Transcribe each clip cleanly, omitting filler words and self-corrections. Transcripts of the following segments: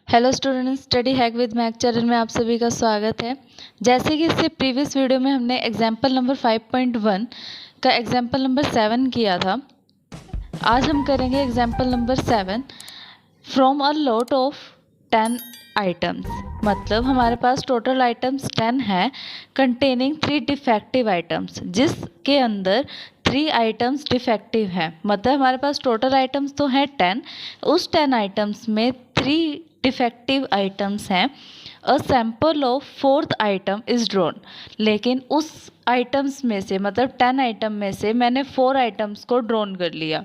Hello students, study hack with Mac channel में आप सभी का स्वागत है। जैसे कि इससे प्रीवियस वीडियो में हमने एग्जाम्पल नंबर 5.1 का एग्जाम्पल नंबर 7 किया था, आज हम करेंगे example number 7 from a lot of 10 items. मतलब हमारे पास टोटल आइटम्स 10 है कंटेनिंग 3 डिफेक्टिव आइटम्स, जिसके अंदर 3 आइटम्स डिफेक्टिव हैं। मतलब हमारे पास टोटल आइटम्स तो हैं 10, उस 10 आइटम्स में 3 डिफेक्टिव आइटम्स हैं। A sample of 4th item is drawn. लेकिन उस आइटम्स में से, मतलब 10 आइटम में से मैंने 4 आइटम्स को ड्रॉन कर लिया।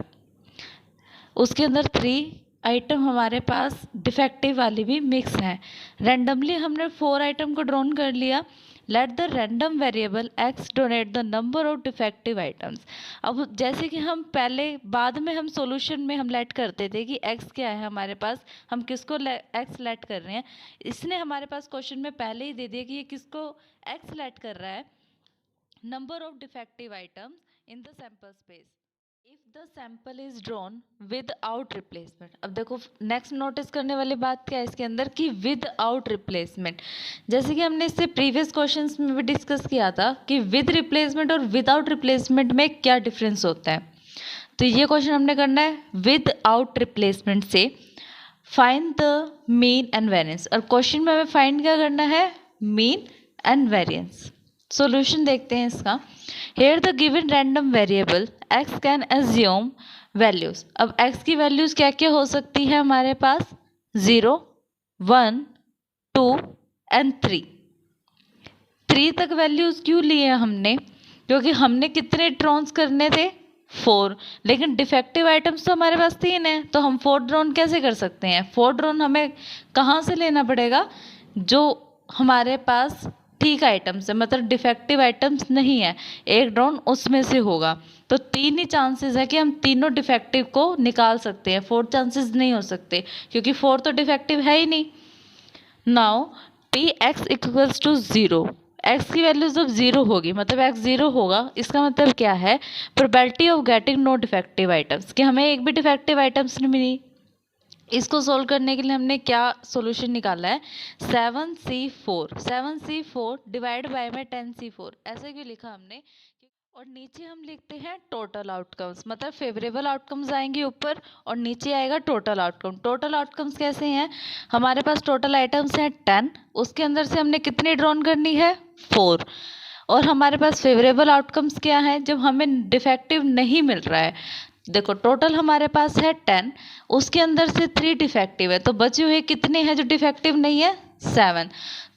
उसके अंदर 3 आइटम हमारे पास डिफेक्टिव वाली भी मिक्स हैं। रैंडमली हमने 4 आइटम को ड्रॉन कर लिया। Let the random variable x donate the number of defective items. अब जैसे कि हम पहले बाद में हम सॉल्यूशन में हम लेट करते थे कि एक्स क्या है हमारे पास, हम किसको एक्स लेट कर रहे हैं। इसने हमारे पास क्वेश्चन में पहले ही दे दिया कि ये किसको एक्स लेट कर रहा है, number of defective items in the sample space if the sample is drawn without replacement. अब देखो नेक्स्ट नोटिस करने वाली बात क्या है इसके अंदर कि विदाउट रिप्लेसमेंट। जैसे कि हमने इससे प्रीवियस क्वेश्चंस में भी डिस्कस किया था कि विद रिप्लेसमेंट और विदाउट रिप्लेसमेंट में क्या डिफरेंस होता है। तो ये क्वेश्चन हमने करना है विदाउट रिप्लेसमेंट से find the mean and variance. और क्वेश्चन में हमें फाइंड क्या करना है, मीन एंड वेरिएंस। सॉल्यूशन देखते हैं इसका। Here the given random variable x can assume values। अब x की वैल्यूज क्या क्या हो सकती है हमारे पास, 0, 1, 2 एंड 3 तक वैल्यूज क्यों लिए हमने, क्योंकि हमने कितने ड्रॉन्स करने थे, 4। लेकिन डिफेक्टिव आइटम्स तो हमारे पास 3 है, तो हम 4 ड्रॉन कैसे कर सकते हैं। 4 ड्रॉन हमें कहाँ से लेना पड़ेगा, जो हमारे पास ठीक आइटम्स है, मतलब डिफेक्टिव आइटम्स नहीं है, एक ड्रॉन उसमें से होगा। तो 3 ही चांसेस है कि हम तीनों डिफेक्टिव को निकाल सकते हैं, 4 चांसेस नहीं हो सकते, क्योंकि 4 तो डिफेक्टिव है ही नहीं। Now P X equals to 0, X की वैल्यू जब 0 होगी, मतलब एक्स 0 होगा, इसका मतलब क्या है, probability of getting no defective items, कि हमें एक भी डिफेक्टिव आइटम्स नहीं मिली। इसको सोल्व करने के लिए हमने क्या सॉल्यूशन निकाला है, 7c4 डिवाइड बाय में 10c4, ऐसे क्यों लिखा हमने। और नीचे हम लिखते हैं टोटल आउटकम्स, मतलब फेवरेबल आउटकम्स आएंगे ऊपर और नीचे आएगा टोटल आउटकम। टोटल आउटकम्स कैसे हैं, हमारे पास टोटल आइटम्स हैं 10, उसके अंदर से हमने कितनी ड्रॉन करनी है, 4। और हमारे पास फेवरेबल आउटकम्स क्या है, जब हमें डिफेक्टिव नहीं मिल रहा है। देखो टोटल हमारे पास है 10, उसके अंदर से 3 डिफेक्टिव है, तो बचे हुए कितने हैं जो डिफेक्टिव नहीं है, 7।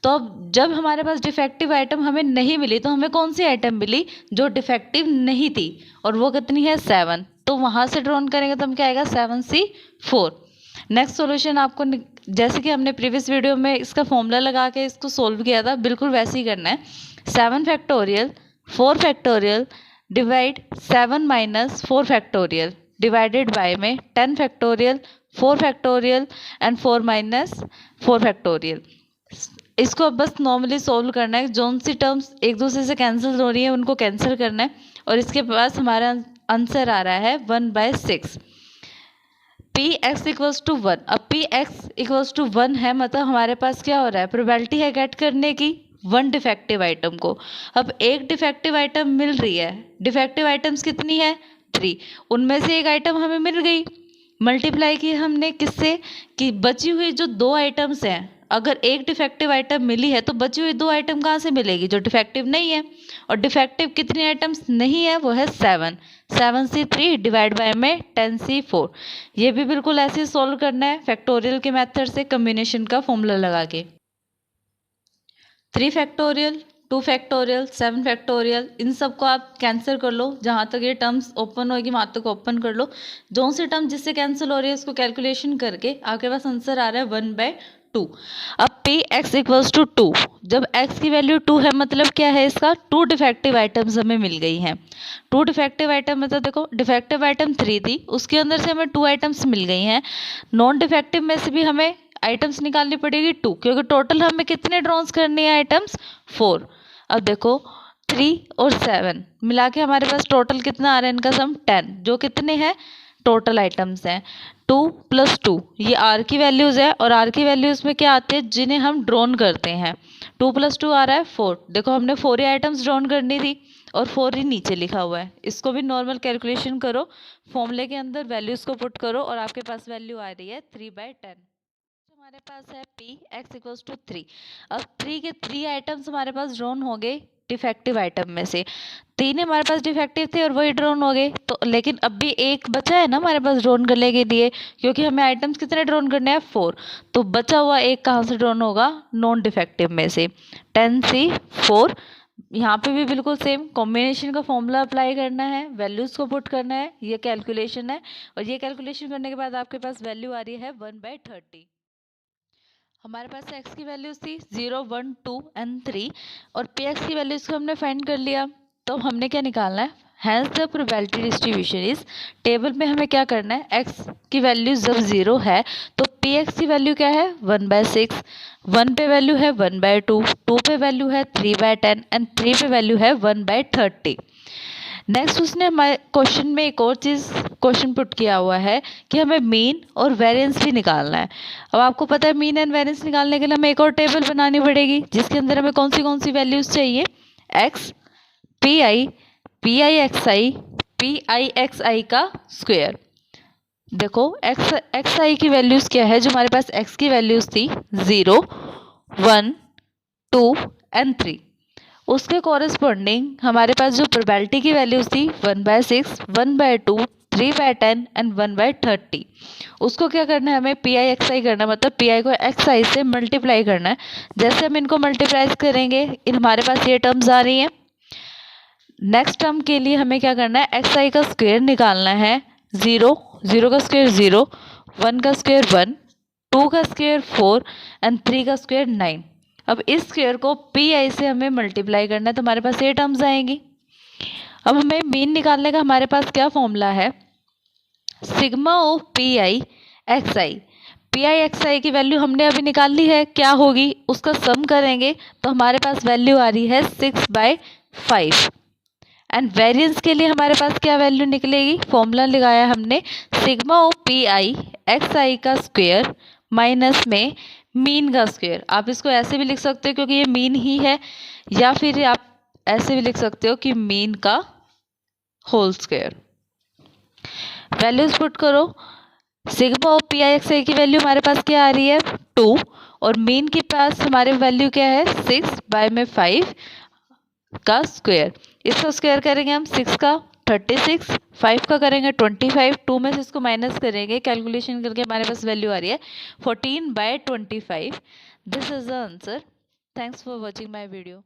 तो अब जब हमारे पास डिफेक्टिव आइटम हमें नहीं मिली, तो हमें कौन सी आइटम मिली जो डिफेक्टिव नहीं थी, और वो कितनी है, 7। तो वहाँ से ड्रॉन करेंगे तो हम क्या आएगा, 7c4। नेक्स्ट सॉल्यूशन आपको जैसे कि हमने प्रीवियस वीडियो में इसका फॉर्मूला लगा के इसको सोल्व किया था, बिल्कुल वैसे ही करना है। 7 factorial 4 factorial divide 7 minus 4 factorial divided by में 10 factorial 4 factorial and 4 minus 4 factorial. इसको अब बस नॉर्मली सोल्व करना है, जोन सी टर्म्स एक दूसरे से कैंसिल हो रही है उनको कैंसिल करना है, और इसके पास हमारा आंसर आ रहा है 1/6। P X equals to 1। अब पी एक्स इक्वल्स टू 1 है, मतलब हमारे पास क्या हो रहा है, प्रोबेबिलिटी है गेट करने की 1 डिफेक्टिव आइटम को। अब एक डिफेक्टिव आइटम मिल रही है, डिफेक्टिव आइटम्स कितनी है, 3, उनमें से एक आइटम हमें मिल गई, मल्टीप्लाई की हमने किससे, कि बची हुई जो 2 आइटम्स हैं, अगर एक डिफेक्टिव आइटम मिली है तो बची हुई 2 आइटम कहाँ से मिलेगी, जो डिफेक्टिव नहीं है। और डिफेक्टिव कितनी आइटम्स नहीं है, वो है 7। 7c3 डिवाइड बाय में 10c4। ये भी बिल्कुल ऐसे सोल्व करना है फैक्टोरियल के मेथड से, कम्बिनेशन का फॉर्मूला लगा के। 3 फैक्टोरियल 2 फैक्टोरियल 7 फैक्टोरियल, इन सब को आप कैंसिल कर लो, जहाँ तक ये टर्म्स ओपन होगी वहाँ तक ओपन कर लो। जो से टर्म जिससे कैंसिल हो रही है उसको कैलकुलेशन करके आपके पास आंसर आ रहा है 1/2। अब पी एक्स इक्वल्स टू 2, जब x की वैल्यू 2 है, मतलब क्या है इसका, 2 डिफेक्टिव आइटम्स हमें मिल गई हैं। 2 डिफेक्टिव आइटम मतलब देखो डिफेक्टिव आइटम 3 थी, उसके अंदर से हमें 2 आइटम्स मिल गई हैं। नॉन डिफेक्टिव में से भी हमें आइटम्स निकालनी पड़ेगी 2, क्योंकि टोटल हमें कितने ड्रॉन्स करनी है आइटम्स, 4। अब देखो 3 और 7 मिला के हमारे पास टोटल कितना आ रहा है, इनका सम 10, जो कितने हैं, टोटल आइटम्स हैं। 2 + 2 ये आर की वैल्यूज़ है, और आर की वैल्यूज़ में क्या आते हैं जिन्हें हम ड्रॉन करते हैं। 2 + 2 आ रहा है 4। देखो हमने 4 ही आइटम्स ड्रॉन करनी थी और 4 ही नीचे लिखा हुआ है। इसको भी नॉर्मल कैलकुलेशन करो, फॉर्मूले के अंदर वैल्यूज़ को पुट करो और आपके पास वैल्यू आ रही है 3/10। हमारे पास है p x = 3। अब 3 के 3 आइटम्स हमारे पास ड्रॉन हो गए डिफेक्टिव आइटम में से। 3 हमारे पास डिफेक्टिव थे और वही ड्रॉन हो गए, तो लेकिन अब भी एक बचा है ना हमारे पास ड्रॉन करने के लिए, क्योंकि हमें आइटम्स कितने ड्रॉन करने हैं 4। तो बचा हुआ एक कहाँ से ड्रॉन होगा, नॉन डिफेक्टिव में से। 10c 4। यहाँ पे भी बिल्कुल सेम कॉम्बिनेशन का फॉर्मूला अप्लाई करना है, वैल्यूज़ को पुट करना है, ये कैलकुलेशन है। और ये कैलकुलेशन करने के बाद आपके पास वैल्यू आ रही है 1/30। हमारे पास x की वैल्यूज थी 0, 1, 2 एंड 3, और पी एक्स की वैल्यूज को हमने फाइंड कर लिया। तो हमने क्या निकालना है, hence the probability distribution is, table में हमें क्या करना है, x की वैल्यू जब 0 है तो पी एक्स की वैल्यू क्या है 1/6, 1 पे वैल्यू है 1/2, 2 पे वैल्यू है 3/10 एंड 3 पे वैल्यू है 1/30। नेक्स्ट उसने हमारे क्वेश्चन में एक और चीज़ क्वेश्चन पुट किया हुआ है कि हमें मीन और वेरिएंस भी निकालना है। अब आपको पता है मीन एंड वेरिएंस निकालने के लिए हमें एक और टेबल बनानी पड़ेगी, जिसके अंदर हमें कौन सी वैल्यूज़ चाहिए, x P i x i का स्क्वायर। देखो एक्स आई की वैल्यूज़ क्या है, जो हमारे पास एक्स की वैल्यूज़ थी 0, 1, 2 एंड 3, उसके कॉरेस्पॉन्डिंग हमारे पास जो प्रोबेबिलिटी की वैल्यूज थी 1/6, 1/2, 3/10 एंड 1/30, उसको क्या करना है, हमें पी आई एक्स आई करना है, मतलब पी आई को एक्स आई से मल्टीप्लाई करना है। जैसे हम इनको मल्टीप्लाई करेंगे हमारे पास ये टर्म्स आ रही हैं। नेक्स्ट टर्म के लिए हमें क्या करना है, एक्स आई का स्क्वायर निकालना है। 0 का स्क्वायर 0, 1 का स्क्वायर 1, 2 का स्क्वायर 4 एंड 3 का स्क्वायर 9। अब इस स्क्वायर को पी आई से हमें मल्टीप्लाई करना है, तो हमारे पास ये टर्म्स आएंगी। अब हमें मीन निकालने का हमारे पास क्या फॉर्मूला है, sigma of p i x i. P i x i की वैल्यू हमने अभी निकाल ली है, क्या होगी, उसका सम करेंगे तो हमारे पास वैल्यू आ रही है 6/5। एंड वेरिएंस के लिए हमारे पास क्या वैल्यू निकलेगी, फॉर्मूला लगाया हमने, sigma of p i x i का स्क्वायर माइनस में मीन का स्क्वायर। आप इसको ऐसे भी लिख सकते हो क्योंकि ये मीन ही है, या फिर आप ऐसे भी लिख सकते हो कि मीन का होल स्क्वायर। वैल्यूज पुट करो, sigma of p i x i की वैल्यू हमारे पास क्या आ रही है 2, और मीन के पास हमारे वैल्यू क्या है 6/5 का स्क्वायर। इसका स्क्वायर करेंगे हम 6 का 36, 5 का करेंगे 25, 2 में से इसको माइनस करेंगे, कैलकुलेशन करके हमारे पास वैल्यू आ रही है 14/25। This is the answer. Thanks for watching my video.